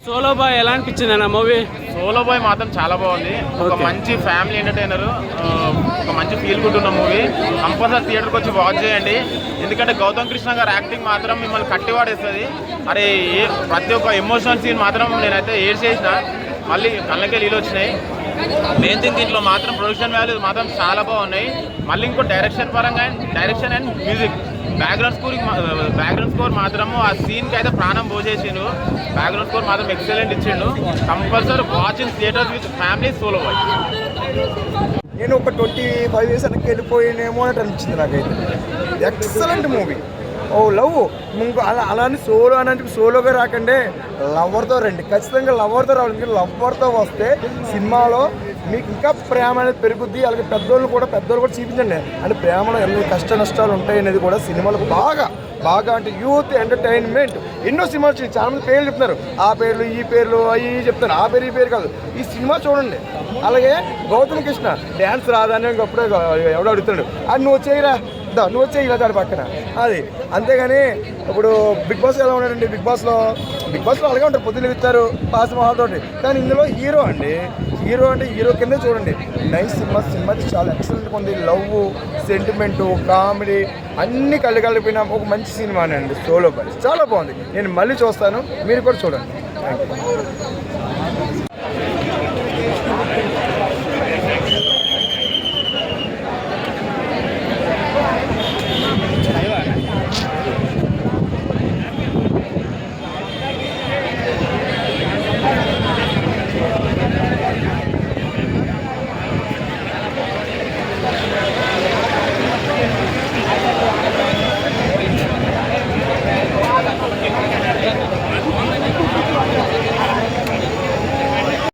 Solo bye ఎలా అనిపించింది అన్న మూవీ? సోలో బాయ్ మాత్రం చాలా బాగుంది. ఒక మంచి ఫ్యామిలీ ఎంటర్టైనర్, ఒక మంచి ఫీల్ గుడ్ ఉన్న మూవీ. కంపల్సరీ థియేటర్కి వచ్చి వాచ్ చేయండి. ఎందుకంటే గౌతమ్ కృష్ణ గారు యాక్టింగ్ మాత్రం మిమ్మల్ని కట్టివాడేస్తుంది. అరే ప్రతి ఒక్క ఎమోషనల్ సీన్ మాత్రం నేనైతే చేసిన మళ్ళీ కళ్ళకే నీళ్ళు వచ్చినాయి. మెయిన్ థింగ్ దీంట్లో మాత్రం ప్రొడక్షన్ వాల్యూస్ మాత్రం చాలా బాగున్నాయి. మళ్ళీ ఇంకో డైరెక్షన్ పరంగా direction and music background score మాత్రము ఆ సీన్కి అయితే ప్రాణం పోసేసిండు. బ్యాక్గ్రౌండ్ స్కోర్ మాత్రం ఎక్సలెంట్ ఇచ్చిండు. Compulsory watching theatres with family solo boy. నేను ఒక 25 years వెనక్కి వెళ్ళిపోయినేమో అని అనిపించింది నాకైతే. Excellent movie. ఓ లవ్ అలానే సోలో అని సోలోగా రాకండి, లవర్తో రండి. ఖచ్చితంగా లవర్తో రావాలి. ఎందుకంటే లవర్తో వస్తే సినిమాలో మీకు ఇంకా ప్రేమ అనేది పెరుగుద్ది. అలాగే పెద్దోళ్ళు కూడా చూపించండి. అంటే ప్రేమలో ఎన్ని కష్ట నష్టాలు ఉంటాయి అనేది కూడా సినిమాలకు బాగా అంటే యూత్ ఎంటర్టైన్మెంట్. ఎన్నో సినిమాలు వచ్చినాయి, చాలా మంది పేర్లు చెప్తున్నారు. ఆ పేర్లు ఈ పేర్లు అవి చెప్తారు. ఆ పేరు ఈ పేరు కాదు, ఈ సినిమా చూడండి. అలాగే గౌతమ్ కృష్ణ డ్యాన్స్ రాదని అప్పుడే ఎవడో అడుగుతాడు, అది నువ్వు చేయరా, నువ్వు వచ్చే ఇలా దాని పక్కన అది. అంతేగాని ఇప్పుడు బిగ్ బాస్ ఎలా ఉన్నాడండి, బిగ్ బాస్లో అలాగే ఉంటారు, పొద్దున్న ఇస్తారు పాస్ మొహాలతోటి. కానీ ఇందులో హీరో అంటే హీరో కింద చూడండి. నైస్ సినిమా చాలా ఎక్సలెంట్గా ఉంది. లవ్, సెంటిమెంటు, కామెడీ అన్నీ కలిపిన ఒక మంచి సినిమానే అండి సోలో బాయ్. చాలా బాగుంది. నేను మళ్ళీ చూస్తాను, మీరు కూడా చూడండి. Thank you.